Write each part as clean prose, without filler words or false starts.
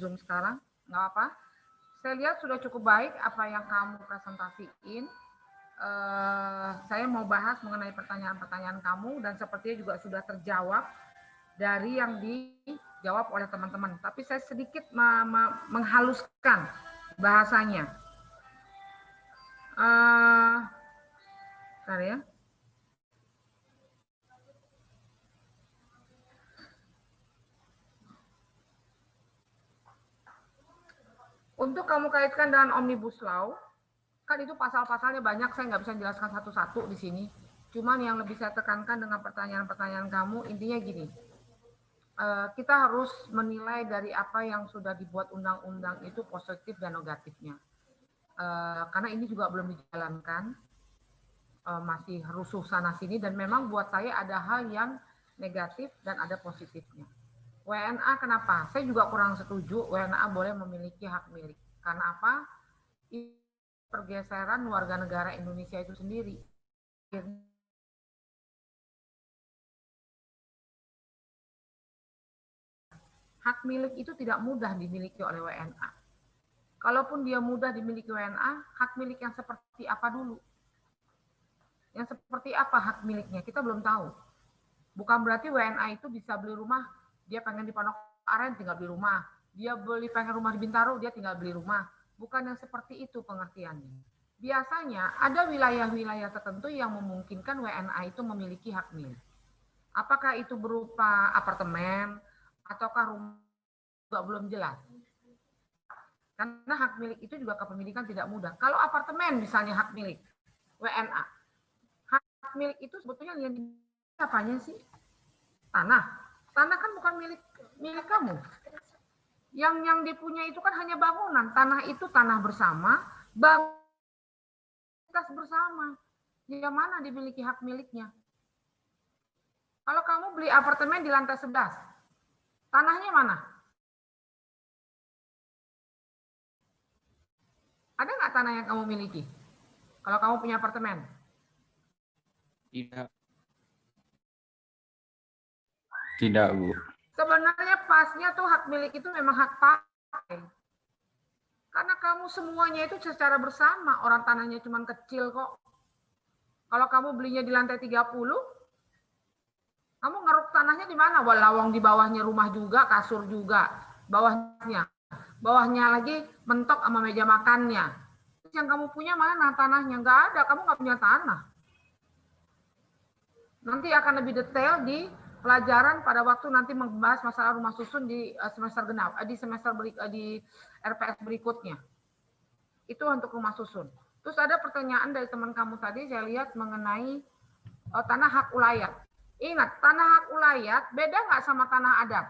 Zoom sekarang, nggak apa. Saya lihat sudah cukup baik apa yang kamu presentasiin. Saya mau bahas mengenai pertanyaan-pertanyaan kamu dan sepertinya juga sudah terjawab dari yang dijawab oleh teman-teman. Tapi saya sedikit menghaluskan bahasanya. Bentar ya. Untuk kamu kaitkan dengan Omnibus Law, kan itu pasal-pasalnya banyak, saya nggak bisa jelaskan satu-satu di sini. Cuman yang lebih saya tekankan dengan pertanyaan-pertanyaan kamu, intinya gini, kita harus menilai dari apa yang sudah dibuat undang-undang itu positif dan negatifnya. Karena ini juga belum dijalankan, masih rusuh sana-sini, dan memang buat saya ada hal yang negatif dan ada positifnya. WNA kenapa? Saya juga kurang setuju WNA boleh memiliki hak milik. Karena apa? Pergeseran warga negara Indonesia itu sendiri. Hak milik itu tidak mudah dimiliki oleh WNA. Kalaupun dia mudah dimiliki WNA, hak milik yang seperti apa dulu? Yang seperti apa hak miliknya? Kita belum tahu. Bukan berarti WNA itu bisa beli rumah, dia pengen di Pondok Aren tinggal beli rumah. Dia pengen rumah di Bintaro, dia tinggal beli rumah. Bukan yang seperti itu pengertiannya. Biasanya ada wilayah-wilayah tertentu yang memungkinkan WNA itu memiliki hak milik. Apakah itu berupa apartemen ataukah rumah, juga belum jelas. Karena hak milik itu juga kepemilikan tidak mudah. Kalau apartemen misalnya hak milik WNA, hak milik itu sebetulnya yang apanya sih? Tanah. Tanah kan bukan milik kamu. Yang dipunya itu kan hanya bangunan. Tanah itu tanah bersama, bangunan bersama. Yang mana dimiliki hak miliknya? Kalau kamu beli apartemen di lantai 11, tanahnya mana? Ada nggak tanah yang kamu miliki? Kalau kamu punya apartemen? Tidak. Tidak, Bu. Sebenarnya pasnya tuh hak milik itu memang hak pakai. Karena kamu semuanya itu secara bersama, orang tanahnya cuma kecil kok. Kalau kamu belinya di lantai 30, kamu ngeruk tanahnya di mana? Wah, lawang di bawahnya rumah juga, kasur juga, bawahnya. Bawahnya lagi mentok sama meja makannya. Terus yang kamu punya mana tanahnya? Nggak ada, kamu nggak punya tanah. Nanti akan lebih detail di pelajaran pada waktu nanti membahas masalah rumah susun di semester genap, di RPS berikutnya. Itu untuk rumah susun. Terus ada pertanyaan dari teman kamu tadi, saya lihat mengenai tanah hak ulayat. Ingat, tanah hak ulayat beda nggak sama tanah adat?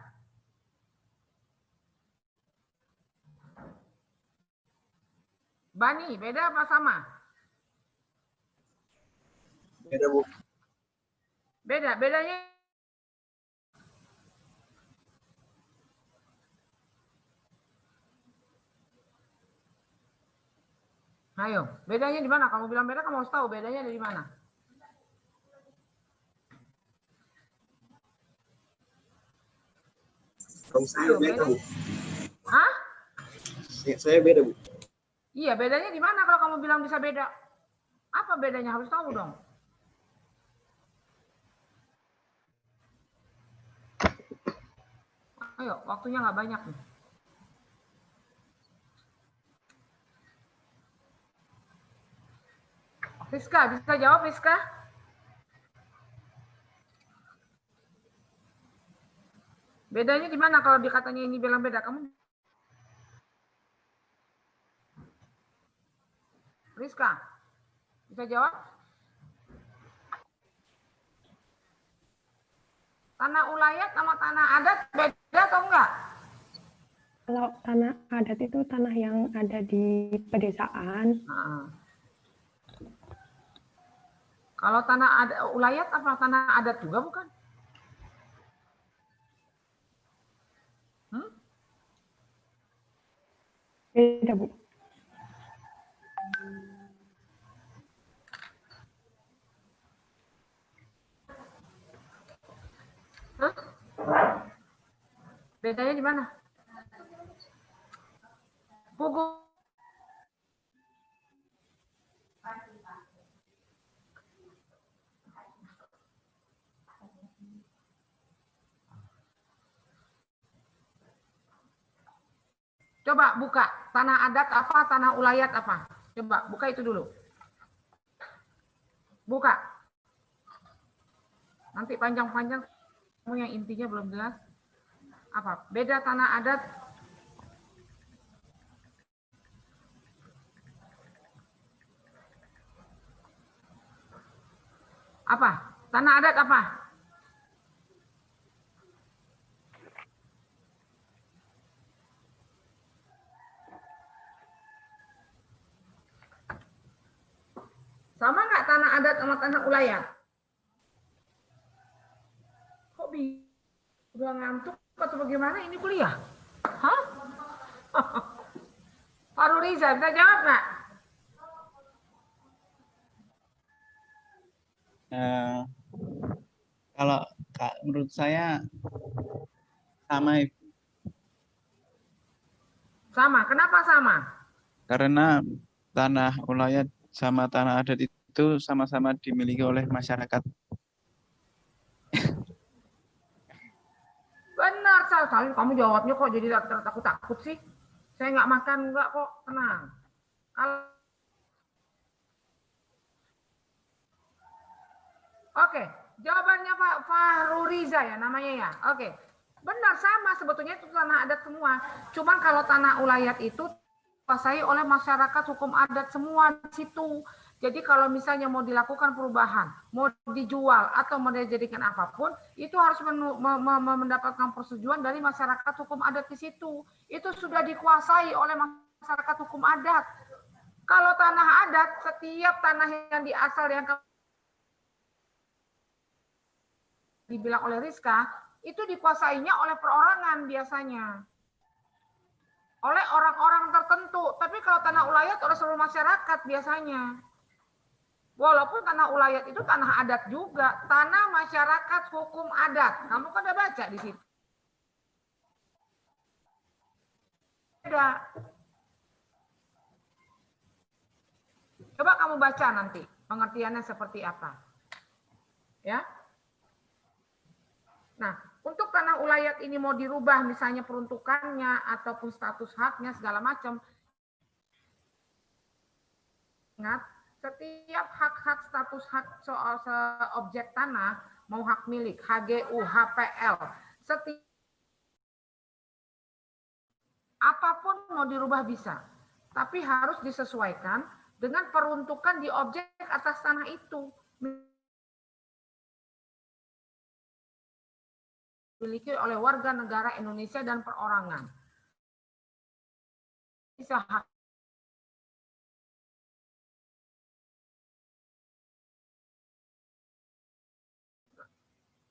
Bani, beda apa sama? Beda, Bu. Beda, bedanya ayo, bedanya di mana? Kamu bilang beda, kamu harus tahu bedanya dari mana? Kalau saya beda, Bu. Hah? Saya beda, Bu. Iya, bedanya di mana kalau kamu bilang bisa beda? Apa bedanya? Harus tahu dong. Ayo, waktunya nggak banyak nih. Rizka, bisa jawab Rizka? Bedanya di mana kalau dikatanya ini bilang beda? Kamu Rizka, bisa jawab? Tanah ulayat sama tanah adat beda atau enggak? Kalau tanah adat itu tanah yang ada di pedesaan. Kalau tanah adat ulayat apa tanah adat juga bukan? Beda, Bu. Bedanya di mana? Hukum coba buka tanah adat apa, tanah ulayat apa? Coba buka itu dulu. Buka. Nanti panjang-panjang kamu yang intinya belum jelas. Apa? Beda tanah adat. Apa? Tanah adat apa? Sama nggak tanah adat sama tanah ulayat? Kok udah ngantuk atau bagaimana ini kuliah? Hah? Pak Ruriza, bisa jawab nggak? Kalau Kak, menurut saya sama, Ibu. Sama. Kenapa sama? Karena tanah ulayat sama tanah adat itu sama-sama dimiliki oleh masyarakat. Benar, Sal. Kamu jawabnya kok jadi takut-takut sih? Saya nggak makan, nggak kok. Tenang. Oke, jawabannya Pak Fahruriza ya namanya ya. Oke, benar sama sebetulnya itu tanah adat semua. Cuman kalau tanah ulayat itu dikuasai oleh masyarakat hukum adat semua di situ. Jadi kalau misalnya mau dilakukan perubahan, mau dijual atau mau dijadikan apapun, itu harus mendapatkan persetujuan dari masyarakat hukum adat di situ. Itu sudah dikuasai oleh masyarakat hukum adat. Kalau tanah adat, setiap tanah yang diasal yang dibilang oleh Rizka, itu dikuasainya oleh perorangan biasanya. Oleh orang-orang tertentu. Tapi kalau tanah ulayat oleh seluruh masyarakat biasanya. Walaupun tanah ulayat itu tanah adat juga. Tanah masyarakat hukum adat. Kamu kan udah baca di situ. Beda. Coba kamu baca nanti. Pengertiannya seperti apa. Ya. Nah, untuk tanah ulayat ini mau dirubah misalnya peruntukannya ataupun status haknya segala macam. Ingat, setiap hak-hak status hak soal objek tanah, mau hak milik, HGU, HPL, setiap apapun mau dirubah bisa. Tapi harus disesuaikan dengan peruntukan di objek atas tanah itu. Dimiliki oleh warga negara Indonesia dan perorangan. Bisa hak.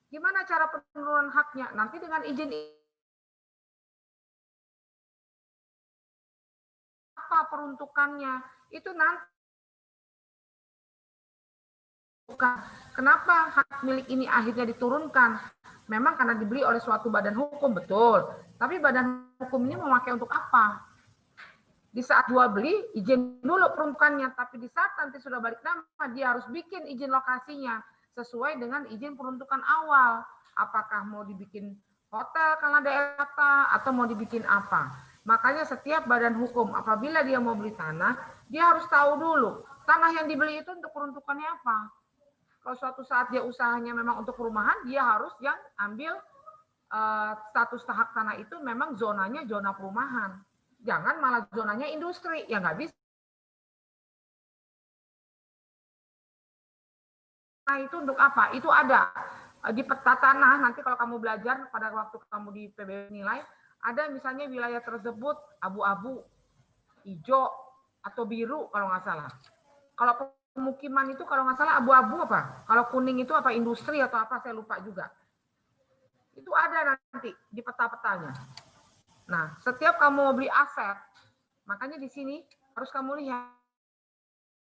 Gimana cara penurunan haknya? Nanti dengan izin apa peruntukannya? Itu nanti. Kenapa hak milik ini akhirnya diturunkan? Memang karena dibeli oleh suatu badan hukum, betul. Tapi badan hukum ini memakai untuk apa? Di saat jual beli, izin dulu peruntukannya. Tapi di saat nanti sudah balik nama, dia harus bikin izin lokasinya sesuai dengan izin peruntukan awal. Apakah mau dibikin hotel karena daerah atau mau dibikin apa? Makanya setiap badan hukum apabila dia mau beli tanah, dia harus tahu dulu tanah yang dibeli itu untuk peruntukannya apa. Kalau suatu saat dia usahanya memang untuk perumahan, dia harus yang ambil status hak tanah itu memang zonanya zona perumahan. Jangan malah zonanya industri, ya nggak bisa. Nah itu untuk apa? Itu ada di peta tanah, nanti kalau kamu belajar pada waktu kamu di PB nilai, ada misalnya wilayah tersebut abu-abu, hijau, atau biru kalau nggak salah. Kalau pemukiman itu kalau nggak salah abu-abu apa? Kalau kuning itu apa industri atau apa saya lupa juga. Itu ada nanti di peta-petanya. Nah, setiap kamu mau beli aset, makanya di sini harus kamu lihat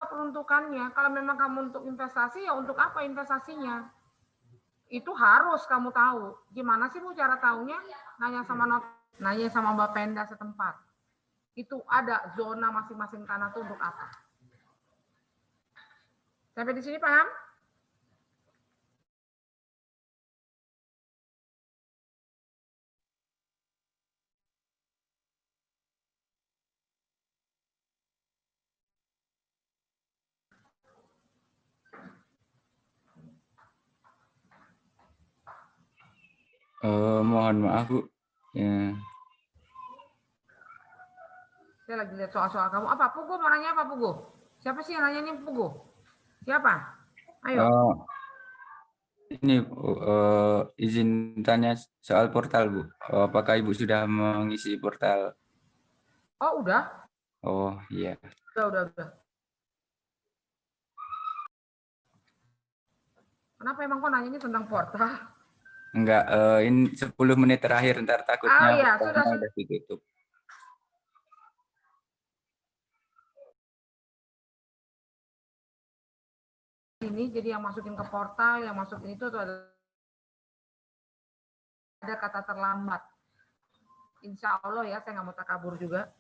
peruntukannya. Kalau memang kamu untuk investasi, ya untuk apa investasinya? Itu harus kamu tahu. Gimana sih Bu cara tahunya? Nanya sama Mbak Penda setempat. Itu ada zona masing-masing tanah itu untuk apa. Sampai di sini paham? Mohon maaf Bu. Ya. Saya lagi lihat soal-soal kamu. Apa? Pugu mau nanya apa Pugu? Siapa sih yang nanya ini Pugu? Siapa? Ayo. Ini izin tanya soal portal Bu. Apakah Ibu sudah mengisi portal? Oh udah? Oh iya. Udah. Kenapa emang kok nanya ini tentang portal? Enggak, ini 10 menit terakhir ntar takutnya Oh iya, portalnya sudah. udah ditutup. Ini jadi yang masukin ke portal, yang masukin itu tuh ada kata terlambat. Insya Allah ya, saya nggak mau takabur juga.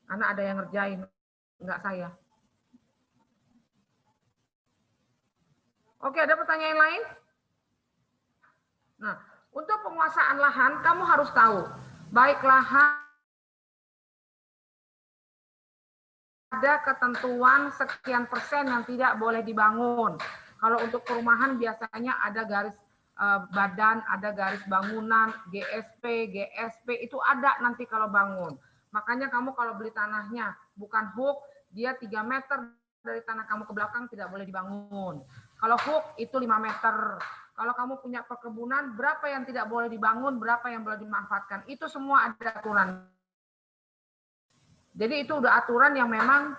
Karena ada yang ngerjain, nggak saya. Oke, ada pertanyaan lain? Nah, untuk penguasaan lahan, kamu harus tahu, baik lahan ada ketentuan sekian persen yang tidak boleh dibangun. Kalau untuk perumahan biasanya ada garis badan, ada garis bangunan, GSP itu ada nanti kalau bangun. Makanya kamu kalau beli tanahnya bukan hook, dia 3 meter dari tanah kamu ke belakang tidak boleh dibangun. Kalau hook itu 5 meter. Kalau kamu punya perkebunan, berapa yang tidak boleh dibangun, berapa yang boleh dimanfaatkan. Itu semua ada aturan. Jadi itu udah aturan yang memang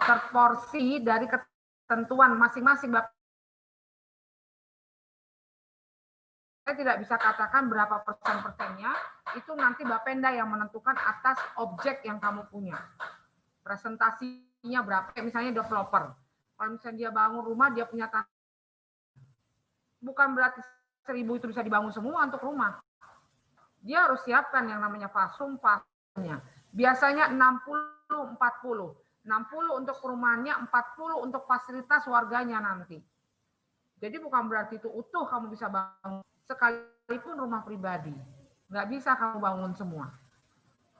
terporsi dari ketentuan masing-masing. Saya tidak bisa katakan berapa persennya, itu nanti Bapenda yang menentukan atas objek yang kamu punya. Presentasinya berapa, misalnya developer. Kalau misalnya dia bangun rumah, dia punya tanah. Bukan berarti 1.000 itu bisa dibangun semua untuk rumah. Dia harus siapkan yang namanya fasumnya. Biasanya 60-40. 60 untuk perumahannya, 40 untuk fasilitas warganya nanti. Jadi bukan berarti itu utuh kamu bisa bangun. Sekalipun rumah pribadi. Nggak bisa kamu bangun semua.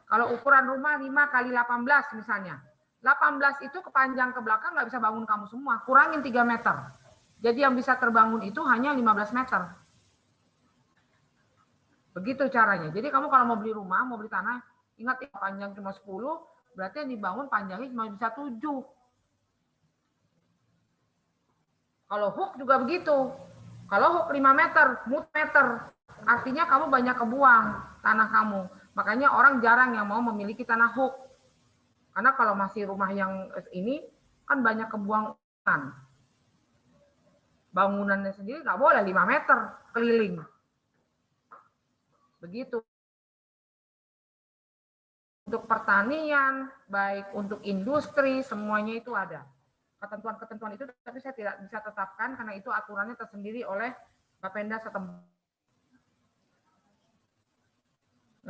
Kalau ukuran rumah 5 kali 18 misalnya. 18 itu kepanjang ke belakang nggak bisa bangun kamu semua. Kurangin 3 meter. Jadi yang bisa terbangun itu hanya 15 meter. Begitu caranya. Jadi kamu kalau mau beli rumah, mau beli tanah, ingat ya, panjang cuma 10, berarti yang dibangun panjangnya cuma bisa 7. Kalau hook juga begitu. Kalau hook 5 meter, mut meter, artinya kamu banyak kebuang tanah kamu. Makanya orang jarang yang mau memiliki tanah hook. Karena kalau masih rumah yang ini, kan banyak kebuang. Bangunannya sendiri nggak boleh 5 meter keliling. Begitu. Untuk pertanian, baik untuk industri, semuanya itu ada. Ketentuan-ketentuan itu, tapi saya tidak bisa tetapkan karena itu aturannya tersendiri oleh Bapenda setempat.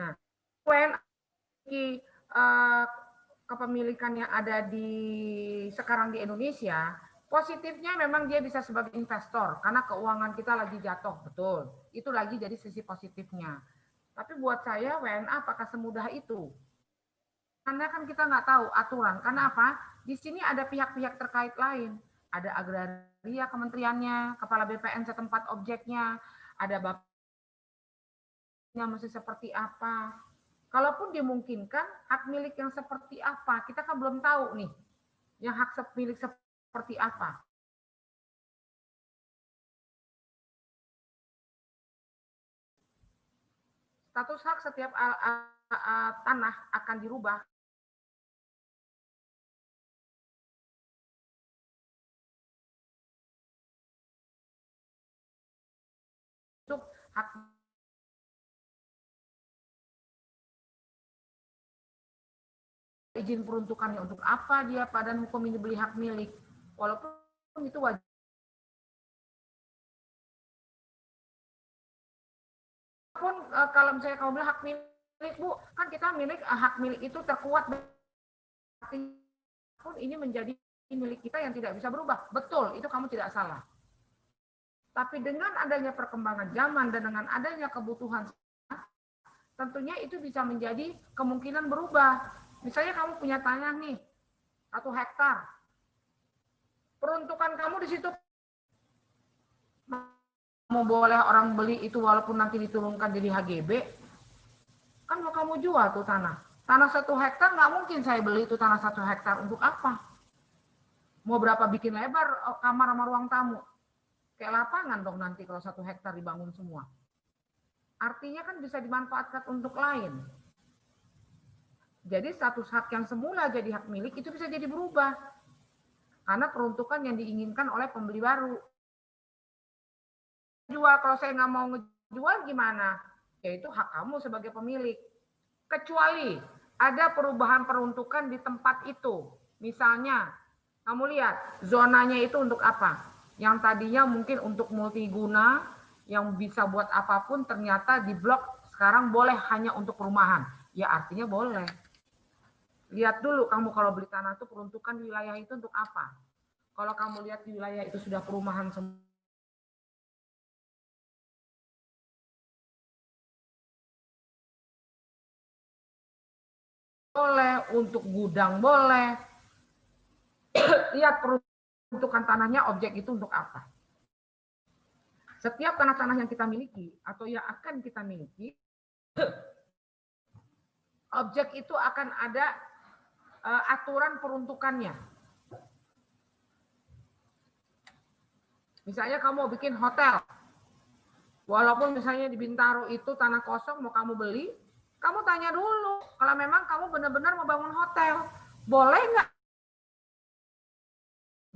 Nah, kepemilikan yang ada sekarang di Indonesia, positifnya memang dia bisa sebagai investor karena keuangan kita lagi jatuh, betul. Itu lagi jadi sisi positifnya. Tapi buat saya WNA apakah semudah itu? Karena kan kita nggak tahu aturan. Karena apa? Di sini ada pihak-pihak terkait lain. Ada agraria kementeriannya, kepala BPN setempat objeknya, ada bapaknya mesti seperti apa. Kalaupun dimungkinkan, hak milik yang seperti apa, kita kan belum tahu nih. Yang hak milik seperti apa. Status hak setiap tanah akan dirubah. Untuk hak izin peruntukannya untuk apa dia pada hukum ini beli hak milik. Walaupun itu wajib. Walaupun kalau misalnya kamu bilang hak milik Bu, kan kita milik, hak milik itu terkuat, pun ini menjadi milik kita yang tidak bisa berubah. Betul, itu kamu tidak salah. Tapi dengan adanya perkembangan zaman dan dengan adanya kebutuhan, tentunya itu bisa menjadi kemungkinan berubah. Misalnya kamu punya tanah nih, 1 hektar. Peruntukan kamu di situ, mau boleh orang beli itu walaupun nanti diturunkan jadi HGB, kan mau kamu jual tuh tanah. Tanah 1 hektar nggak mungkin saya beli itu tanah 1 hektar untuk apa? Mau berapa bikin lebar kamar sama ruang tamu? Kayak lapangan dong nanti kalau 1 hektar dibangun semua. Artinya kan bisa dimanfaatkan untuk lain. Jadi status hak yang semula jadi hak milik itu bisa jadi berubah. Karena peruntukan yang diinginkan oleh pembeli baru. Jual, kalau saya nggak mau ngejual gimana? Yaitu hak kamu sebagai pemilik. Kecuali ada perubahan peruntukan di tempat itu. Misalnya, kamu lihat zonanya itu untuk apa? Yang tadinya mungkin untuk multiguna, yang bisa buat apapun, ternyata di blok sekarang boleh hanya untuk perumahan. Ya artinya boleh. Lihat dulu kamu kalau beli tanah itu peruntukan wilayah itu untuk apa? Kalau kamu lihat di wilayah itu sudah perumahan semua, boleh, untuk gudang boleh. Lihat peruntukan tanahnya, objek itu untuk apa. Setiap tanah-tanah yang kita miliki atau yang akan kita miliki, objek itu akan ada aturan peruntukannya. Misalnya kamu bikin hotel, walaupun misalnya di Bintaro itu tanah kosong mau kamu beli, kamu tanya dulu, kalau memang kamu benar-benar mau bangun hotel, boleh nggak?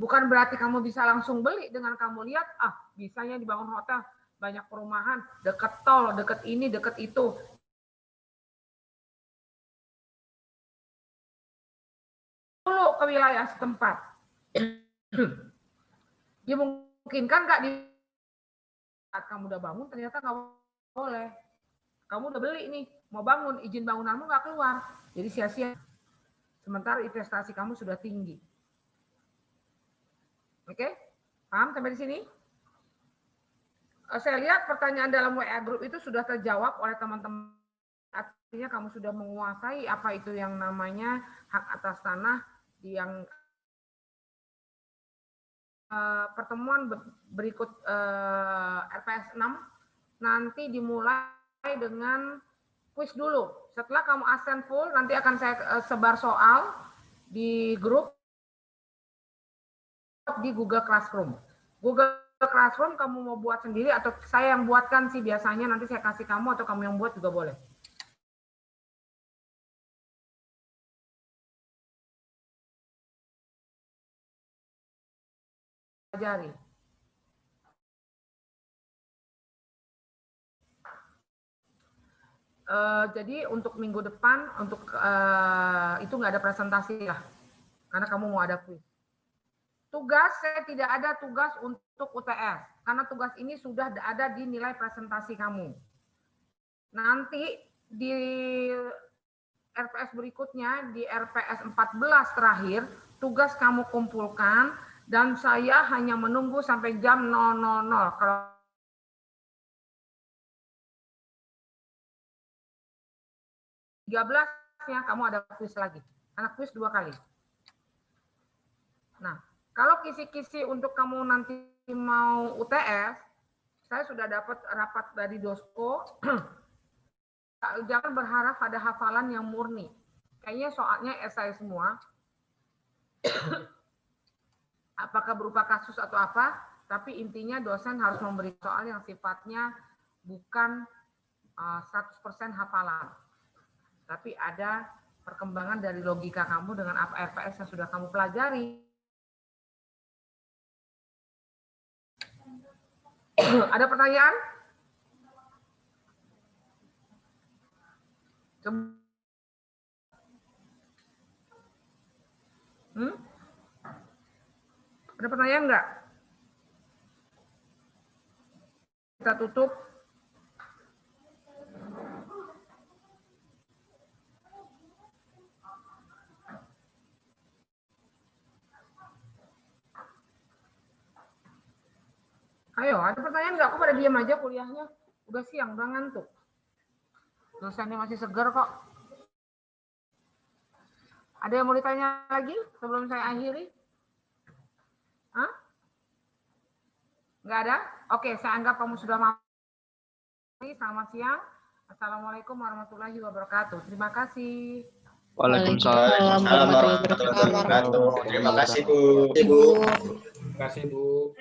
Bukan berarti kamu bisa langsung beli dengan kamu lihat, bisanya dibangun hotel, banyak perumahan, deket tol, deket ini, deket itu. Dulu ke wilayah setempat. Ya mungkin kan nggak di saat kamu udah bangun ternyata nggak boleh. Kamu udah beli nih, mau bangun, izin bangunanmu nggak keluar. Jadi sia-sia. Sementara investasi kamu sudah tinggi. Oke? Paham sampai di sini? Saya lihat pertanyaan dalam WA Group itu sudah terjawab oleh teman-teman. Artinya kamu sudah menguasai apa itu yang namanya hak atas tanah yang pertemuan berikut RPS 6 nanti dimulai dengan kuis dulu. Setelah kamu absen full, nanti akan saya sebar soal di grup di Google Classroom. Google Classroom kamu mau buat sendiri atau saya yang buatkan sih biasanya, nanti saya kasih kamu atau kamu yang buat juga boleh. Pelajari. Jadi untuk minggu depan untuk itu nggak ada presentasi lah, karena kamu mau ada kuis. Tugas saya tidak ada tugas untuk UTS, karena tugas ini sudah ada di nilai presentasi kamu. Nanti di RPS berikutnya, di RPS 14 terakhir, tugas kamu kumpulkan dan saya hanya menunggu sampai jam 000. Kalau 13-nya kamu ada kuis lagi. Karena kuis 2 kali. Nah, kalau kisi-kisi untuk kamu nanti mau UTS, saya sudah dapat rapat dari Dosko. Jangan berharap ada hafalan yang murni. Kayaknya soalnya esai semua. Apakah berupa kasus atau apa, tapi intinya dosen harus memberi soal yang sifatnya bukan 100% hafalan. Tapi ada perkembangan dari logika kamu dengan apa RPS yang sudah kamu pelajari. Ada pertanyaan? Ada pertanyaan enggak? Kita tutup. Ayo, ada pertanyaan nggak? Kok pada diam aja kuliahnya? Udah siang, udah ngantuk. Dosennya masih segar kok. Ada yang mau ditanya lagi sebelum saya akhiri? Hah? Nggak ada? Oke, saya anggap kamu sudah mati. Selamat siang. Assalamualaikum warahmatullahi wabarakatuh. Terima kasih. Waalaikumsalam. Warahmatullahi wabarakatuh. Terima kasih Bu. Terima kasih Bu.